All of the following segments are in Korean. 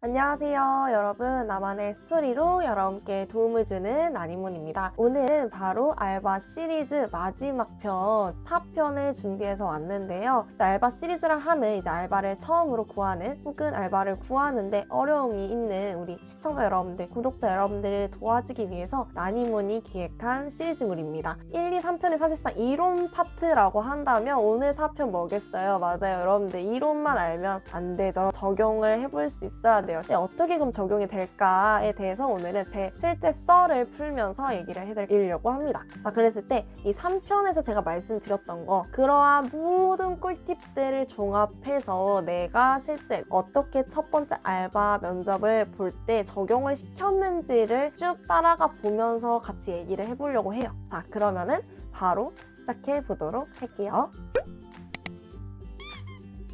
안녕하세요 여러분, 나만의 스토리로 여러분께 도움을 주는 나니몬입니다. 오늘은 바로 알바 시리즈 마지막 편 4편을 준비해서 왔는데요. 알바 시리즈라 하면 이제 알바를 처음으로 구하는 혹은 알바를 구하는데 어려움이 있는 우리 시청자 여러분들, 구독자 여러분들을 도와주기 위해서 나니몬이 기획한 시리즈물입니다. 1, 2, 3편이 사실상 이론 파트라고 한다면 오늘 4편 뭐겠어요? 맞아요 여러분들, 이론만 알면 안 되죠. 적용을 해볼 수 있어야 돼요. 어떻게 그럼 적용이 될까에 대해서 오늘은 제 실제 썰을 풀면서 얘기를 해드리려고 합니다. 자, 그랬을 때 이 3편에서 제가 말씀드렸던 거, 그러한 모든 꿀팁들을 종합해서 내가 실제 어떻게 첫 번째 알바 면접을 볼 때 적용을 시켰는지를 쭉 따라가 보면서 같이 얘기를 해보려고 해요. 자, 그러면은 바로 시작해 보도록 할게요.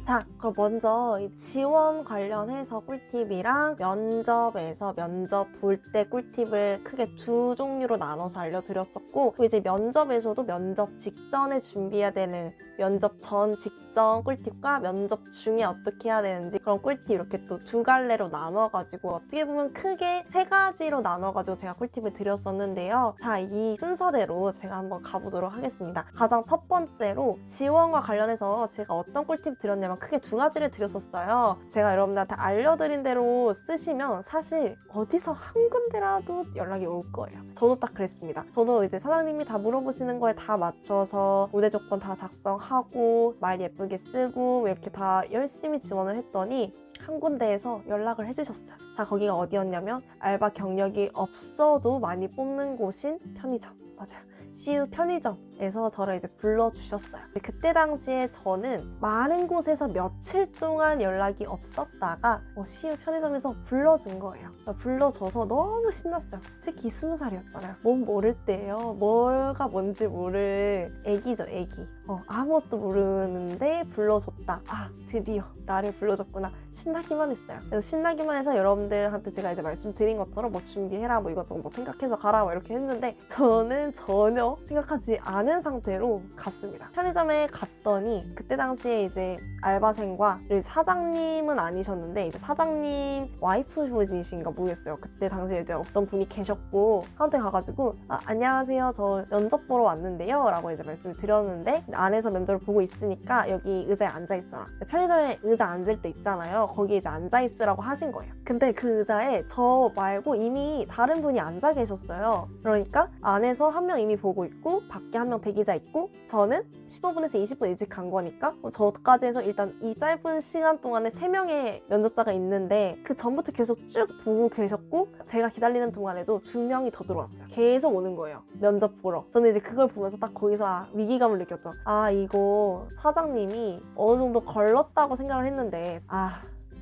자, 그럼 먼저 지원 관련해서 꿀팁이랑 면접에서 면접 볼 때 꿀팁을 크게 두 종류로 나눠서 알려드렸었고, 이제 면접에서도 면접 직전에 준비해야 되는 면접 전 직전 꿀팁과 면접 중에 어떻게 해야 되는지 그런 꿀팁 이렇게 또 두 갈래로 나눠가지고 어떻게 보면 크게 세 가지로 나눠가지고 제가 꿀팁을 드렸었는데요. 자, 이 순서대로 제가 한번 가보도록 하겠습니다. 가장 첫 번째로 지원과 관련해서 제가 어떤 꿀팁 드렸냐면 크게 두 가지를 드렸었어요. 제가 여러분들한테 알려드린 대로 쓰시면 사실 어디서 한 군데라도 연락이 올 거예요. 저도 딱 그랬습니다. 저도 이제 사장님이 다 물어보시는 거에 다 맞춰서 우대 조건 다 작성하고 말 예쁘게 쓰고 이렇게 다 열심히 지원을 했더니 한 군데에서 연락을 해주셨어요. 자, 거기가 어디였냐면 알바 경력이 없어도 많이 뽑는 곳인 편의점. 맞아요. CU 편의점에서 저를 이제 불러주셨어요. 그때 당시에 저는 많은 곳에서 며칠 동안 연락이 없었다가 CU 편의점에서 불러준 거예요. 불러줘서 너무 신났어요. 특히 20살이었잖아요. 뭔 모를 때예요. 뭐가 뭔지 모를 애기죠, 애기. 아무것도 모르는데 불러줬다. 아, 드디어 나를 불러줬구나. 신나기만 했어요. 그래서 신나기만 해서 여러분들한테 제가 이제 말씀드린 것처럼 뭐 준비해라, 뭐 이것저것 뭐 생각해서 가라, 뭐 이렇게 했는데 저는 전혀 생각하지 않은 상태로 갔습니다. 편의점에 갔더니 그때 당시에 이제 알바생과 사장님은 아니셨는데 이제 사장님 와이프분이신가 모르겠어요. 그때 당시에 이제 어떤 분이 계셨고 카운터에 가가지고 안녕하세요, 저 면접 보러 왔는데요 라고 이제 말씀을 드렸는데 안에서 면접을 보고 있으니까 여기 의자에 앉아있어라. 편의점에 의자 앉을 때 있잖아요. 거기에 이제 앉아있으라고 하신 거예요. 근데 그 의자에 저 말고 이미 다른 분이 앉아 계셨어요. 그러니까 안에서 한 명 이미 보고 있고 밖에 한 명 대기자 있고 저는 15분에서 20분 일찍 간 거니까 저까지 해서 일단 이 짧은 시간 동안에 3명의 면접자가 있는데 그 전부터 계속 쭉 보고 계셨고 제가 기다리는 동안에도 2명이 더 들어왔어요. 계속 오는 거예요. 면접 보러. 저는 이제 그걸 보면서 딱 거기서 위기감을 느꼈죠. 이거 사장님이 어느 정도 걸렀다고 생각을 했는데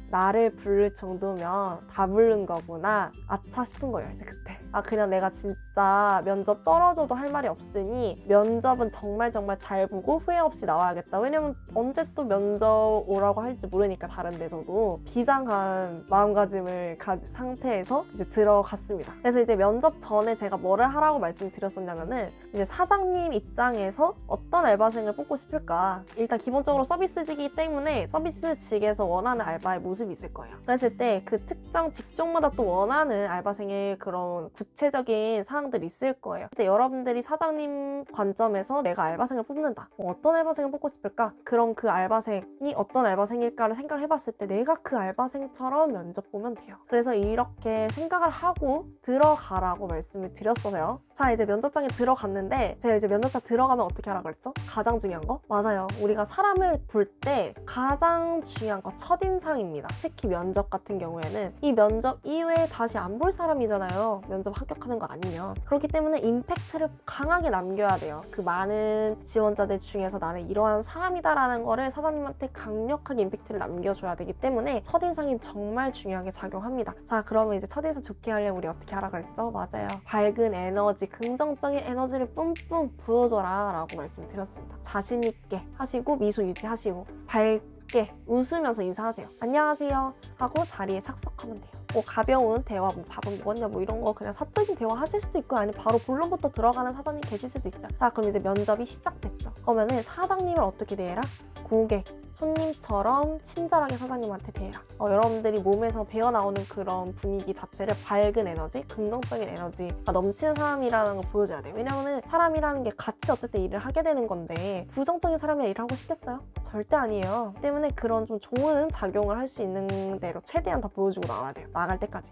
나를 부를 정도면 다 부른 거구나. 아차 싶은 거예요, 이제 그때. 그냥 내가 진짜 면접 떨어져도 할 말이 없으니 면접은 정말 잘 보고 후회 없이 나와야겠다. 왜냐면 언제 또 면접 오라고 할지 모르니까 다른 데서도 비장한 마음가짐을 가진 상태에서 이제 들어갔습니다. 그래서 이제 면접 전에 제가 뭐를 하라고 말씀드렸었냐면은 이제 사장님 입장에서 어떤 알바생을 뽑고 싶을까. 일단 기본적으로 서비스직이기 때문에 서비스직에서 원하는 알바의 모습이 있을 거예요. 그랬을 때 그 특정 직종마다 또 원하는 알바생의 그런 구체적인 사항들이 있을 거예요. 근데 여러분들이 사장님 관점에서 내가 알바생을 뽑는다. 어떤 알바생을 뽑고 싶을까? 그럼 그 알바생이 어떤 알바생일까를 생각을 해봤을 때 내가 그 알바생처럼 면접 보면 돼요. 그래서 이렇게 생각을 하고 들어가라고 말씀을 드렸어요. 자, 이제 면접장에 들어갔는데 제가 이제 면접장 들어가면 어떻게 하라 그랬죠? 가장 중요한 거? 맞아요. 우리가 사람을 볼 때 가장 중요한 거 첫인상입니다. 특히 면접 같은 경우에는 이 면접 이외에 다시 안 볼 사람이잖아요. 면접 합격하는 거 아니면. 그렇기 때문에 임팩트를 강하게 남겨야 돼요. 그 많은 지원자들 중에서 나는 이러한 사람이다라는 거를 사장님한테 강력하게 임팩트를 남겨줘야 되기 때문에 첫인상이 정말 중요하게 작용합니다. 자, 그러면 이제 첫인상 좋게 하려면 우리 어떻게 하라 그랬죠? 맞아요. 밝은 에너지, 긍정적인 에너지를 뿜뿜 보여줘라 라고 말씀드렸습니다. 자신있게 하시고 미소 유지하시고 밝게 웃으면서 인사하세요. 안녕하세요 하고 자리에 착석하면 돼요. 가벼운 대화, 밥은 먹었냐 이런 거 그냥 사적인 대화 하실 수도 있고 아니면 바로 본론부터 들어가는 사장님 계실 수도 있어요. 자, 그럼 이제 면접이 시작됐죠. 그러면은 사장님을 어떻게 대해라? 고객, 손님처럼 친절하게 사장님한테 대해라. 여러분들이 몸에서 배어나오는 그런 분위기 자체를 밝은 에너지, 긍정적인 에너지가 넘치는 사람이라는 걸 보여줘야 돼요. 왜냐면은 사람이라는 게 같이 어쨌든 일을 하게 되는 건데 부정적인 사람이랑 일을 하고 싶겠어요? 절대 아니에요. 때문에 그런 좀 좋은 작용을 할 수 있는 대로 최대한 다 보여주고 나와야 돼요. 나갈 때까지.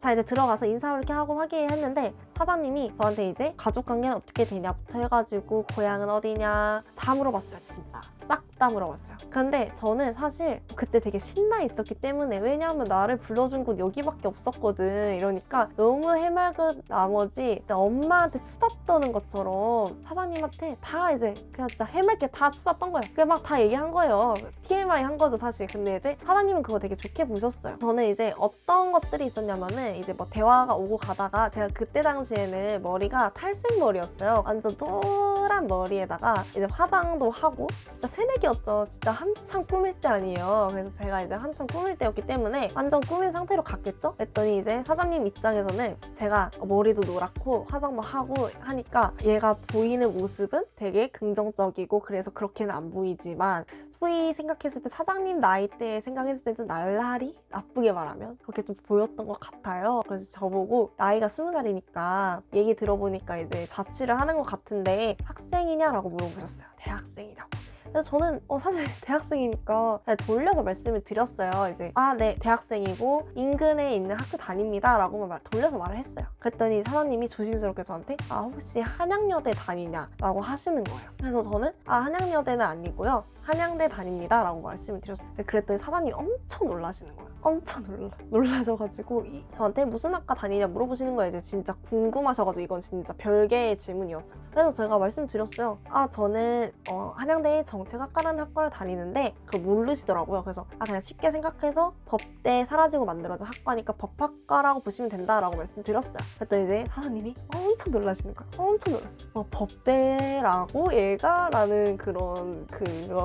자, 이제 들어가서 인사 이렇게 하고 화기애애했는데 사장님이 저한테 이제 가족관계는 어떻게 되냐부터 해가지고 고향은 어디냐 다 물어봤어요. 진짜 싹 다 물어봤어요. 근데 저는 사실 그때 되게 신나 있었기 때문에, 왜냐하면 나를 불러준 곳 여기밖에 없었거든. 이러니까 너무 해맑은 나머지 진짜 엄마한테 수다 떠는 것처럼 사장님한테 다 이제 그냥 진짜 해맑게 다 수다 떤 거예요. 그냥 막 다 얘기한 거예요. TMI 한 거죠 사실. 근데 이제 사장님은 그거 되게 좋게 보셨어요. 저는 이제 어떤 것들이 있었냐면은 이제 뭐 대화가 오고 가다가 제가 그때 당시에는 머리가 탈색 머리였어요. 완전 노란 머리에다가 이제 화장도 하고 진짜 새내기였죠. 진짜 한참 꾸밀 때 아니에요. 그래서 제가 이제 한참 꾸밀 때였기 때문에 완전 꾸민 상태로 갔겠죠? 그랬더니 이제 사장님 입장에서는 제가 머리도 노랗고 화장도 하고 하니까 얘가 보이는 모습은 되게 긍정적이고 그래서 그렇게는 안 보이지만 소위 생각했을 때 사장님 나이대 생각했을 때 좀 날라리? 나쁘게 말하면 그렇게 좀 보였던 것 같아요. 그래서 저보고 나이가 20살이니까 얘기 들어보니까 이제 자취를 하는 것 같은데 학생이냐라고 물어보셨어요. 대학생이라고. 그래서 저는 사실 대학생이니까 돌려서 말씀을 드렸어요. 이제 네 대학생이고 인근에 있는 학교 다닙니다 라고만 돌려서 말을 했어요. 그랬더니 사장님이 조심스럽게 저한테 혹시 한양여대 다니냐 라고 하시는 거예요. 그래서 저는 한양여대는 아니고요 한양대 다닙니다 라고 말씀을 드렸어요. 그랬더니 사장님이 엄청 놀라시는 거예요. 엄청 놀라셔가지고 저한테 무슨 학과 다니냐 물어보시는 거예요. 이제 진짜 궁금하셔가지고 이건 진짜 별개의 질문이었어요. 그래서 제가 말씀드렸어요. 저는 한양대 정책학과라는 학과를 다니는데 그걸 모르시더라고요. 그래서 그냥 쉽게 생각해서 법대 사라지고 만들어진 학과니까 법학과라고 보시면 된다라고 말씀드렸어요. 그랬더니 이제 사장님이 엄청 놀라시는 거예요. 엄청 놀랐어요. 법대라고 얘가? 라는 그런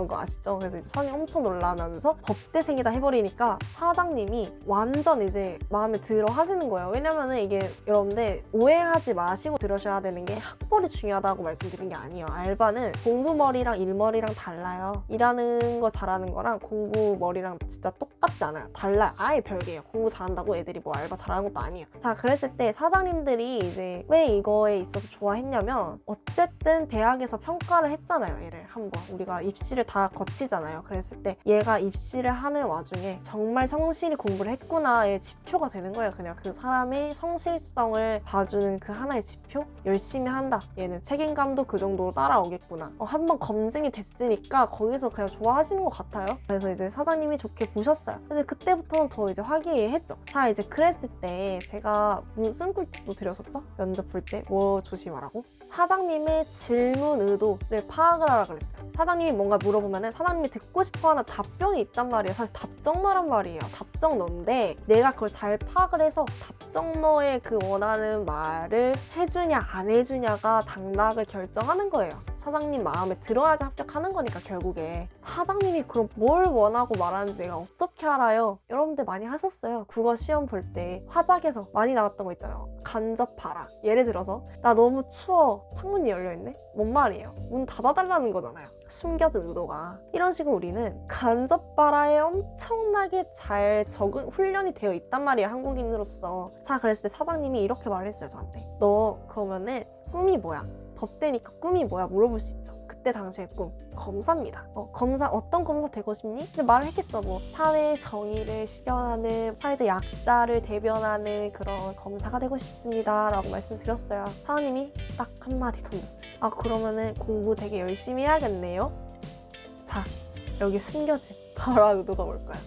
거 아시죠? 그래서 이제 사장님 엄청 놀라면서 법대생이다 해버리니까 사장님이 완전 이제 마음에 들어 하시는 거예요. 왜냐면은 이게 여러분들 오해하지 마시고 들으셔야 되는 게 학벌이 중요하다고 말씀드린 게 아니에요. 알바는 공부머리랑 일머리랑 달라요. 일하는 거 잘하는 거랑 공부머리랑 진짜 똑같지 않아요. 달라요. 아예 별개예요. 공부 잘한다고 애들이 뭐 알바 잘하는 것도 아니에요. 자, 그랬을 때 사장님들이 이제 왜 이거에 있어서 좋아했냐면 어쨌든 대학에서 평가를 했잖아요. 얘를 한번 우리가 입시를 다 거치잖아요. 그랬을 때 얘가 입시를 하는 와중에 정말 성실히 공부를 했구나의 지표가 되는 거예요. 그냥 그 사람의 성실성을 봐주는 그 하나의 지표? 열심히 한다. 얘는 책임감도 그 정도로 따라오겠구나. 한번 검증이 됐으니까 거기서 그냥 좋아하시는 것 같아요. 그래서 이제 사장님이 좋게 보셨어요. 그래서 그때부터는 더 이제 화기애애했죠. 자, 이제 그랬을 때 제가 무슨 꿀팁도 드렸었죠? 면접 볼 때 뭐 조심하라고? 사장님의 질문 의도를 파악을 하라 그랬어요. 사장님이 뭔가 물어보면은 사장님이 듣고 싶어하는 답변이 있단 말이에요. 사실 답정너란 말이에요. 답정너인데 내가 그걸 잘 파악을 해서 답정너의 그 원하는 말을 해주냐 안 해주냐가 당락을 결정하는 거예요. 사장님 마음에 들어야지 합격하는 거니까 결국에. 사장님이 그럼 뭘 원하고 말하는지 내가 어떻게 알아요? 여러분들 많이 하셨어요. 국어 시험 볼 때 화작에서 많이 나왔던 거 있잖아요. 간접봐라. 예를 들어서 나 너무 추워. 창문이 열려있네? 뭔 말이에요? 문 닫아달라는 거잖아요. 숨겨진 의도가. 이런 식으로 우리는 간접봐라에 엄청나게 잘 훈련이 되어 있단 말이에요. 한국인으로서. 자, 그랬을 때 사장님이 이렇게 말했어요. 저한테. 너 그러면은 꿈이 뭐야? 법대니까 꿈이 뭐야? 물어볼 수 있죠. 그때 당시의 꿈 검사입니다. 검사 어떤 검사 되고 싶니? 근데 말을 했겠죠. 뭐 사회 정의를 실현하는 사회적 약자를 대변하는 그런 검사가 되고 싶습니다 라고 말씀드렸어요. 사장님이 딱 한마디 던졌어요. 그러면은 공부 되게 열심히 해야겠네요. 자, 여기 숨겨진 바로 의도가 뭘까요?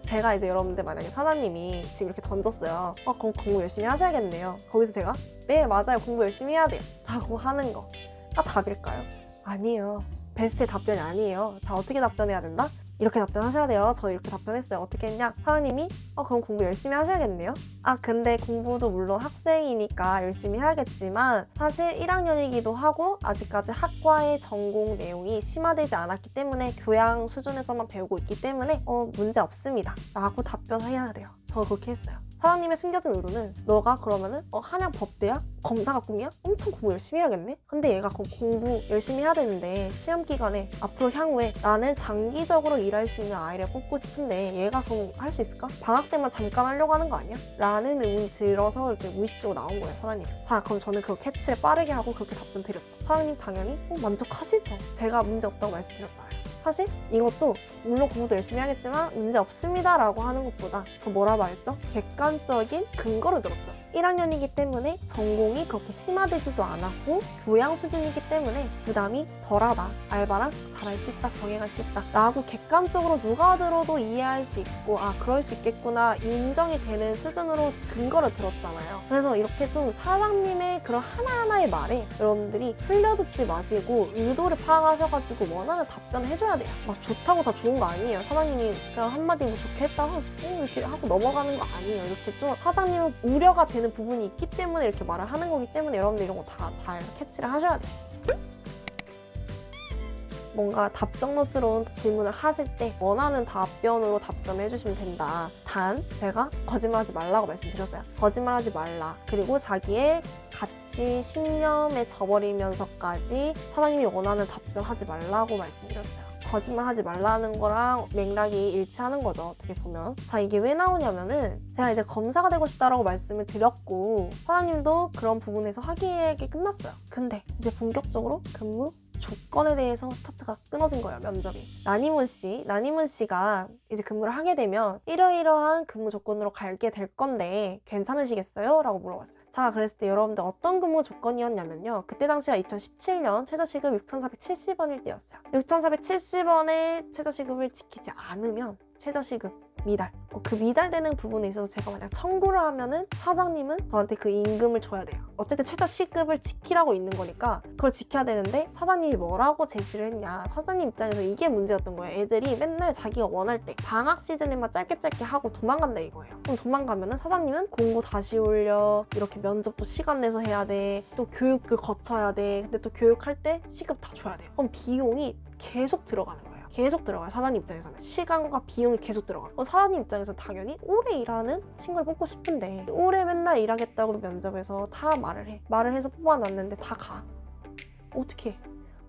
제가 이제 여러분들 만약에 사장님이 지금 이렇게 던졌어요. 그럼 공부 열심히 하셔야겠네요. 거기서 제가 네 맞아요 공부 열심히 해야 돼요 라고 하는 거 답일까요? 아니에요. 베스트의 답변이 아니에요. 자, 어떻게 답변해야 된다? 이렇게 답변하셔야 돼요. 저 이렇게 답변했어요. 어떻게 했냐? 사장님이 그럼 공부 열심히 하셔야겠네요. 근데 공부도 물론 학생이니까 열심히 해야겠지만 사실 1학년이기도 하고 아직까지 학과의 전공 내용이 심화되지 않았기 때문에 교양 수준에서만 배우고 있기 때문에 문제 없습니다 라고 답변해야 돼요. 저 그렇게 했어요. 사장님의 숨겨진 의도는 너가 그러면은 한양 법대학 검사가 꿈이야? 엄청 공부 열심히 해야겠네? 근데 얘가 그럼 공부 열심히 해야 되는데 시험 기간에 앞으로 향후에 나는 장기적으로 일할 수 있는 아이를 뽑고 싶은데 얘가 그럼 할 수 있을까? 방학 때만 잠깐 하려고 하는 거 아니야? 라는 의문이 들어서 이렇게 무의식적으로 나온 거예요, 사장님. 자, 그럼 저는 그 캐치를 빠르게 하고 그렇게 답변 드렸죠. 사장님 당연히 만족하시죠? 제가 문제 없다고 말씀드렸잖아요. 사실 이것도 물론 공부도 열심히 하겠지만 문제 없습니다 라고 하는 것보다 더 뭐라 말했죠? 객관적인 근거를 들었죠. 1학년이기 때문에 전공이 그렇게 심화되지도 않았고 교양 수준이기 때문에 부담이 덜하다. 알바랑 잘할 수 있다, 병행할 수 있다 라고 객관적으로 누가 들어도 이해할 수 있고 그럴 수 있겠구나 인정이 되는 수준으로 근거를 들었잖아요. 그래서 이렇게 좀 사장님의 그런 하나하나의 말에 여러분들이 흘려듣지 마시고 의도를 파악하셔가지고 원하는 답변을 해줘야 돼요. 막 좋다고 다 좋은 거 아니에요. 사장님이 그냥 한마디 뭐 좋게 했다고 이렇게 하고 넘어가는 거 아니에요. 이렇게 좀 사장님은 우려가 되는 부분이 있기 때문에 이렇게 말을 하는 거기 때문에 여러분들 이런 거 다 잘 캐치를 하셔야 돼요. 뭔가 답정너스러운 질문을 하실 때 원하는 답변으로 답변해 주시면 된다. 단 제가 거짓말하지 말라고 말씀드렸어요. 거짓말하지 말라. 그리고 자기의 가치, 신념에 져버리면서까지 사장님이 원하는 답변하지 말라고 말씀드렸어요. 거짓말하지 말라는 거랑 맥락이 일치하는 거죠, 어떻게 보면. 자, 이게 왜 나오냐면은 제가 이제 검사가 되고 싶다라고 말씀을 드렸고 사장님도 그런 부분에서 화기애애하게 끝났어요. 근데 이제 본격적으로 근무 조건에 대해서 스타트가 끊어진 거예요, 면접이. 나니문 씨가 이제 근무를 하게 되면 이러이러한 근무 조건으로 갈게 될 건데 괜찮으시겠어요? 라고 물어봤어요. 자, 그랬을 때 여러분들 어떤 근무 조건이었냐면요. 그때 당시가 2017년 최저시급 6,470원일 때였어요. 6,470원의 최저시급을 지키지 않으면 최저시급 미달. 그 미달되는 부분에 있어서 제가 만약 청구를 하면은 사장님은 저한테 그 임금을 줘야 돼요. 어쨌든 최저시급을 지키라고 있는 거니까 그걸 지켜야 되는데 사장님이 뭐라고 제시를 했냐. 사장님 입장에서 이게 문제였던 거예요. 애들이 맨날 자기가 원할 때 방학 시즌에만 짧게 하고 도망간다 이거예요. 그럼 도망가면은 사장님은 공고 다시 올려. 이렇게 면접도 시간 내서 해야 돼. 또 교육을 거쳐야 돼. 근데 또 교육할 때 시급 다 줘야 돼요. 그럼 비용이 계속 들어가는 거예요. 계속 들어가요. 사장님 입장에서는 시간과 비용이 계속 들어가요. 사장님 입장에서는 당연히 오래 일하는 친구를 뽑고 싶은데 오래 맨날 일하겠다고 면접에서 다 말을 해서 뽑아놨는데 다 가. 어떻게 해?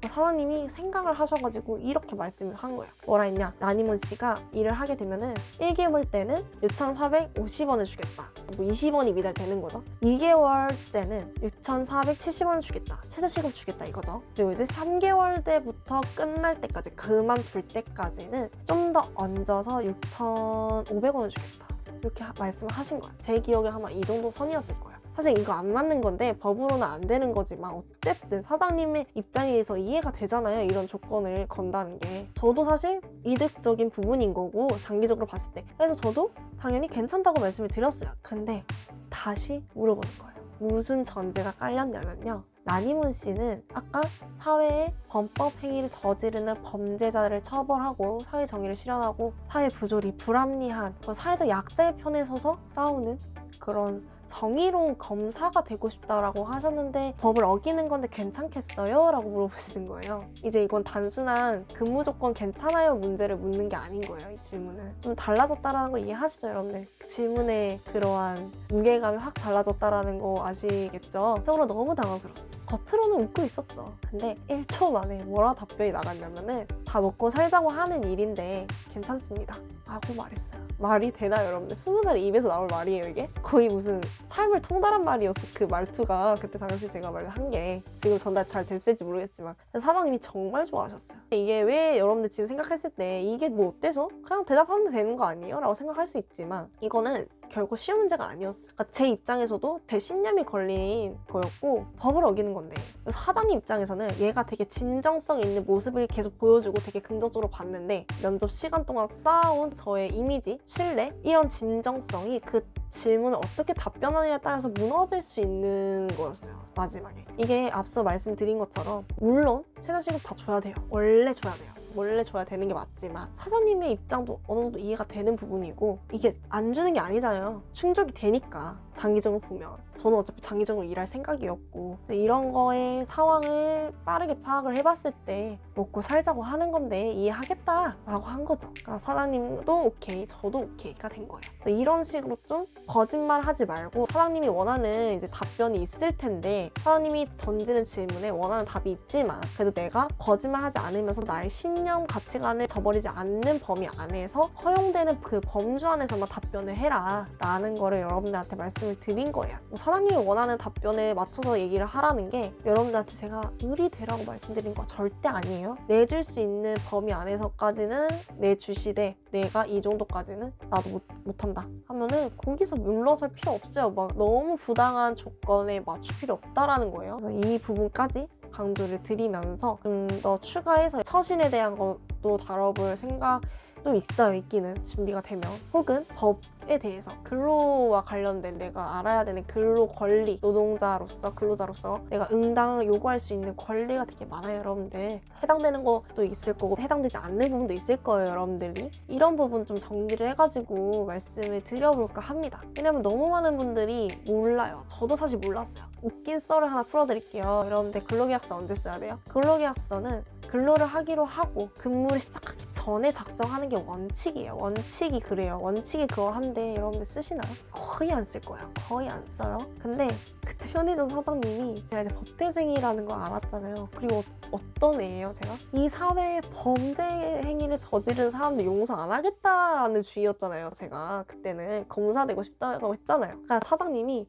사장님이 생각을 하셔가지고 이렇게 말씀을 한 거예요. 뭐라 했냐? 나니문 씨가 일을 하게 되면은 1개월 때는 6,450원을 주겠다. 뭐 20원이 미달되는 거죠. 2개월째는 6,470원을 주겠다. 최저시급 주겠다 이거죠. 그리고 이제 3개월 때부터 끝날 때까지 그만둘 때까지는 좀 더 얹어서 6,500원을 주겠다. 이렇게 말씀을 하신 거예요. 제 기억에 아마 이 정도 선이었을 거예요. 사실 이거 안 맞는 건데 법으로는 안 되는 거지만 어쨌든 사장님의 입장에서 이해가 되잖아요. 이런 조건을 건다는 게. 저도 사실 이득적인 부분인 거고 장기적으로 봤을 때. 그래서 저도 당연히 괜찮다고 말씀을 드렸어요. 근데 다시 물어보는 거예요. 무슨 전제가 깔렸냐면요. 나니문 씨는 아까 사회에 범법 행위를 저지르는 범죄자를 처벌하고 사회 정의를 실현하고 사회 부조리, 불합리한 사회적 약자의 편에 서서 싸우는 그런 정의로운 검사가 되고 싶다라고 하셨는데 법을 어기는 건데 괜찮겠어요? 라고 물어보시는 거예요. 이제 이건 단순한 근무 조건 괜찮아요? 문제를 묻는 게 아닌 거예요. 이 질문은. 좀 달라졌다라는 거 이해하시죠, 여러분들? 질문의 그러한 무게감이 확 달라졌다라는 거 아시겠죠? 속으로 너무 당황스러웠어. 겉으로는 웃고 있었죠. 근데 1초 만에 뭐라 답변이 나갔냐면은 다 먹고 살자고 하는 일인데 괜찮습니다. 라고 말했어요. 말이 되나요, 여러분들? 20살에 입에서 나올 말이에요, 이게? 거의 무슨 삶을 통달한 말이었어, 그 말투가. 그때 당시 제가 말을 한 게 지금 전달 잘 됐을지 모르겠지만 사장님이 정말 좋아하셨어요. 이게 왜 여러분들 지금 생각했을 때 이게 뭐 어때서? 그냥 대답하면 되는 거 아니에요? 라고 생각할 수 있지만 이거는 결코 쉬운 문제가 아니었어요. 그러니까 제 입장에서도 제 신념이 걸린 거였고 법을 어기는 건데 사장님 입장에서는 얘가 되게 진정성 있는 모습을 계속 보여주고 되게 긍정적으로 봤는데 면접 시간 동안 쌓아온 저의 이미지, 신뢰, 이런 진정성이 그 질문을 어떻게 답변하느냐에 따라서 무너질 수 있는 거였어요. 마지막에. 이게 앞서 말씀드린 것처럼 물론 최저시급 다 줘야 돼요. 원래 줘야 돼요. 원래 줘야 되는 게 맞지만 사장님의 입장도 어느 정도 이해가 되는 부분이고 이게 안 주는 게 아니잖아요. 충족이 되니까 장기적으로 보면 저는 어차피 장기적으로 일할 생각이었고 근데 이런 거에 상황을 빠르게 파악을 해봤을 때 먹고 살자고 하는 건데 이해하겠다라고 한 거죠. 그러니까 사장님도 오케이, 저도 오케이가 된 거예요. 그래서 이런 식으로 좀 거짓말 하지 말고 사장님이 원하는 이제 답변이 있을 텐데 사장님이 던지는 질문에 원하는 답이 있지만 그래도 내가 거짓말하지 않으면서 나의 신념, 가치관을 저버리지 않는 범위 안에서 허용되는 그 범주 안에서만 답변을 해라 라는 거를 여러분들한테 말씀을 드린 거예요. 사장님이 원하는 답변에 맞춰서 얘기를 하라는 게 여러분들한테 제가 의리되라고 말씀드린 거 절대 아니에요. 내줄 수 있는 범위 안에서까지는 내주시되 내가 이 정도까지는 나도 못한다 하면은 거기서 물러설 필요 없어요. 막 너무 부당한 조건에 맞출 필요 없다라는 거예요. 그래서 이 부분까지 강조를 드리면서 좀 더 추가해서 처신에 대한 것도 다뤄볼 생각도 있어요. 있기는 준비가 되면 혹은 법에 대해서 근로와 관련된 내가 알아야 되는 근로 권리 노동자로서 근로자로서 내가 응당 요구할 수 있는 권리가 되게 많아요. 여러분들 해당되는 것도 있을 거고 해당되지 않는 부분도 있을 거예요. 여러분들이 이런 부분 좀 정리를 해가지고 말씀을 드려볼까 합니다. 왜냐면 너무 많은 분들이 몰라요. 저도 사실 몰랐어요. 웃긴 썰을 하나 풀어드릴게요. 여러분들 근로계약서 언제 써야 돼요? 근로계약서는 근로를 하기로 하고 근무를 시작하기 전에 작성하는 게 원칙이에요. 원칙이 그래요. 원칙이 그거 한데 여러분들 쓰시나요? 거의 안 쓸 거예요. 거의 안 써요. 근데 그때 편의점 사장님이 제가 이제 법대생이라는 걸 알았잖아요. 그리고 어떤 애예요, 제가? 이 사회에 범죄 행위를 저지른 사람들 용서 안 하겠다라는 주의였잖아요. 제가 그때는 검사 되고 싶다고 했잖아요. 그러니까 사장님이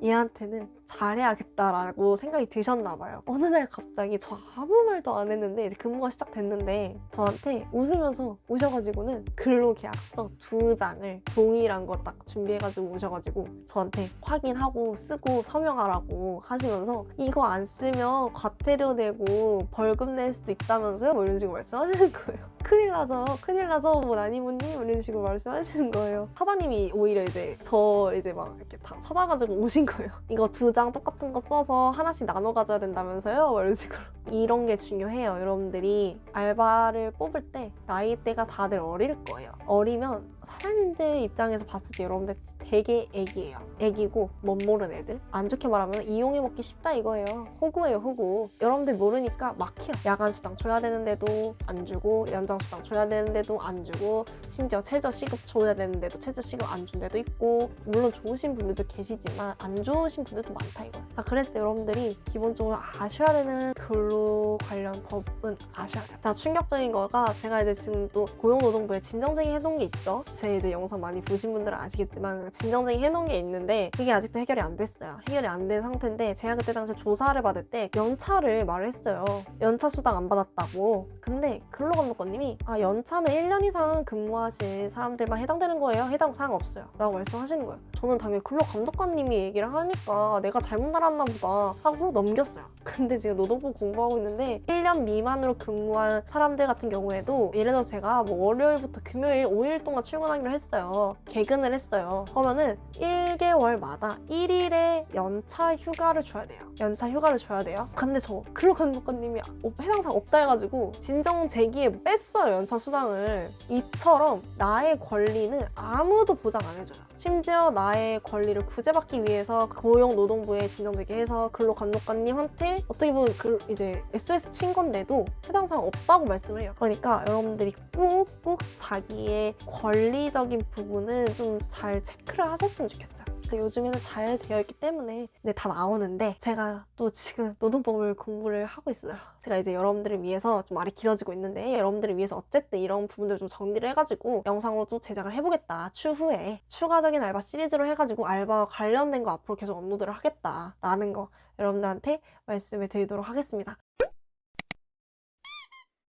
얘한테는 잘해야겠다라고 생각이 드셨나 봐요. 어느 날 갑자기 저 아무 말도 안 했는데 이제 근무가 시작됐는데 저한테 웃으면서 오셔가지고는 근로계약서 2장을 동일한 거 딱 준비해가지고 오셔가지고 저한테 확인하고 쓰고 서명하라고 하시면서 이거 안 쓰면 과태료 내고 벌금 낼 수도 있다면서요? 뭐 이런 식으로 말씀하시는 거예요. 큰일 나죠. 큰일 나죠. 뭐 나니모님 이런 식으로 말씀하시는 거예요. 사장님이 오히려 이제 저 이제 막 이렇게 다 찾아가지고 오신 거예요. 이거 2장 똑같은 거 써서 하나씩 나눠 가져야 된다면서요? 뭐 이런 식으로. 이런 게 중요해요. 여러분들이 알바를 뽑을 때 나이대가 다들 어릴 거예요. 어리면 사장님들 입장에서 봤을 때 여러분들 되게 애기예요. 애기고 못 모르는 애들. 안 좋게 말하면 이용해 먹기 쉽다 이거예요. 호구예요, 호구. 여러분들 모르니까 막해요. 야간 수당 줘야 되는데도 안 주고 연장 수당 줘야 되는데도 안 주고 심지어 최저 시급 줘야 되는데도 최저 시급 안 준 데도 있고 물론 좋으신 분들도 계시지만 안 좋으신 분들도 많다 이거예요. 자, 그랬을 때 여러분들이 기본적으로 아셔야 되는 근로 관련 법은 아셔야 돼요. 자, 충격적인 거가 제가 이제 지금 또 고용노동부에 진정쟁의 해놓은 게 있죠. 제 이제 영상 많이 보신 분들은 아시겠지만 진정쟁의 해놓은 게 있는데 그게 아직도 해결이 안 됐어요. 해결이 안 된 상태인데 제가 그때 당시에 조사를 받을 때 연차를 말을 했어요. 연차 수당 안 받았다고. 근데 근로감독관님이 연차는 1년 이상 근무하신 사람들만 해당되는 거예요. 해당 사항 없어요. 라고 말씀하시는 거예요. 저는 당연히 근로감독관님이 얘기를 하니까 내가 잘못 알았나 보다 하고 넘겼어요. 근데 지금 노동부 공부하고 있는데 1년 미만으로 근무한 사람들 같은 경우에도 예를 들어서 제가 뭐 월요일부터 금요일 5일 동안 출근하기로 했어요. 개근을 했어요. 그러면은 1개월마다 1일의 연차 휴가를 줘야 돼요. 연차 휴가를 줘야 돼요. 근데 저 근로감독관님이 해당사항 없다 해가지고 진정 제기에 뺐어요. 연차 수당을. 이처럼 나의 권리는 아무도 보장 안 해줘요. 심지어 나의 권리를 구제받기 위해서 고용노동부에 진정되게 해서 근로감독관님한테 어떻게 보면 이제 SOS 친 건데도 해당 사항 없다고 말씀을 해요. 그러니까 여러분들이 꾹꾹 자기의 권리적인 부분은 좀 잘 체크를 하셨으면 좋겠어요. 요즘에는 잘 되어 있기 때문에 다 나오는데 제가 또 지금 노동법을 공부를 하고 있어요. 제가 이제 여러분들을 위해서 좀 말이 길어지고 있는데 여러분들을 위해서 어쨌든 이런 부분들을 좀 정리를 해가지고 영상으로 또 제작을 해보겠다. 추후에 추가적인 알바 시리즈로 해가지고 알바와 관련된 거 앞으로 계속 업로드를 하겠다라는 거 여러분들한테 말씀을 드리도록 하겠습니다.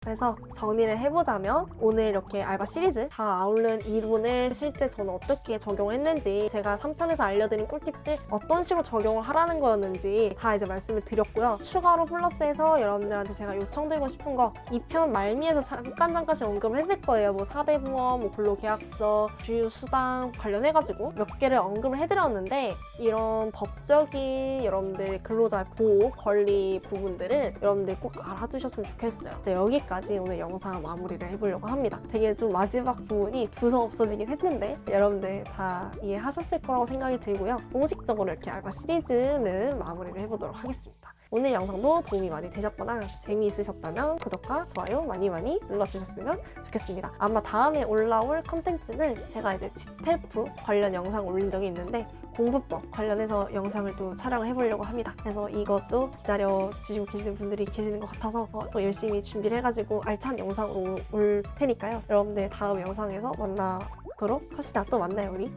그래서 정리를 해보자면 오늘 이렇게 알바 시리즈 다 아우른 이론을 실제 저는 어떻게 적용했는지 제가 3편에서 알려드린 꿀팁들 어떤 식으로 적용을 하라는 거였는지 다 이제 말씀을 드렸고요. 추가로 플러스해서 여러분들한테 제가 요청드리고 싶은 거 2편 말미에서 잠깐씩 언급을 했을 거예요. 뭐 4대 보험, 뭐 근로계약서, 주유 수당 관련해가지고 몇 개를 언급을 해드렸는데 이런 법적인 여러분들 근로자 보호 권리 부분들은 여러분들 꼭 알아두셨으면 좋겠어요. 여기까지 때까지 오늘 영상 마무리를 해보려고 합니다. 되게 좀 마지막 부분이 두서 없어지긴 했는데 여러분들 다 이해하셨을 거라고 생각이 들고요. 공식적으로 이렇게 알바 시리즈는 마무리를 해보도록 하겠습니다. 오늘 영상도 도움이 많이 되셨거나 재미있으셨다면 구독과 좋아요 많이 눌러주셨으면 좋겠습니다. 아마 다음에 올라올 컨텐츠는 제가 이제 GTELF 관련 영상 올린 적이 있는데 공부법 관련해서 영상을 또 촬영을 해보려고 합니다. 그래서 이것도 기다려주시고 계시는 분들이 계시는 것 같아서 또 열심히 준비를 해가지고 알찬 영상으로 올 테니까요. 여러분들 다음 영상에서 만나도록 합시다. 또 만나요 우리.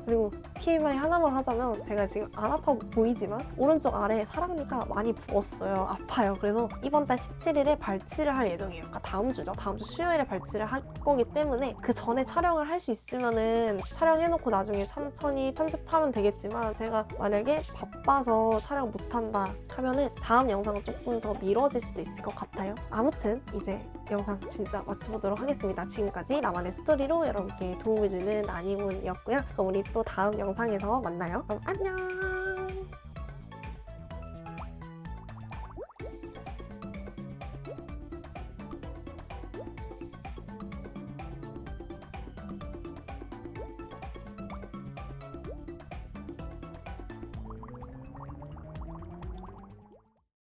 그리고 TMI 하나만 하자면 제가 지금 안 아파 보이지만 오른쪽 아래 사랑니가 많이 부었어요. 아파요. 그래서 이번 달 17일에 발치를 할 예정이에요. 그러니까 다음 주죠. 다음 주 수요일에 발치를 할 거기 때문에 그 전에 촬영을 할 수 있으면은 촬영해놓고 나중에 천천히 편집하면 되겠지만 제가 만약에 바빠서 촬영 못한다 하면은 다음 영상은 조금 더 미뤄질 수도 있을 것 같아요. 아무튼 이제 영상 진짜 마쳐보도록 하겠습니다. 지금까지 나만의 스토리로 여러분께 도움을 주는 나니문이었고요. 그럼 우리 또 다음 영상에서 만나요. 그럼 안녕!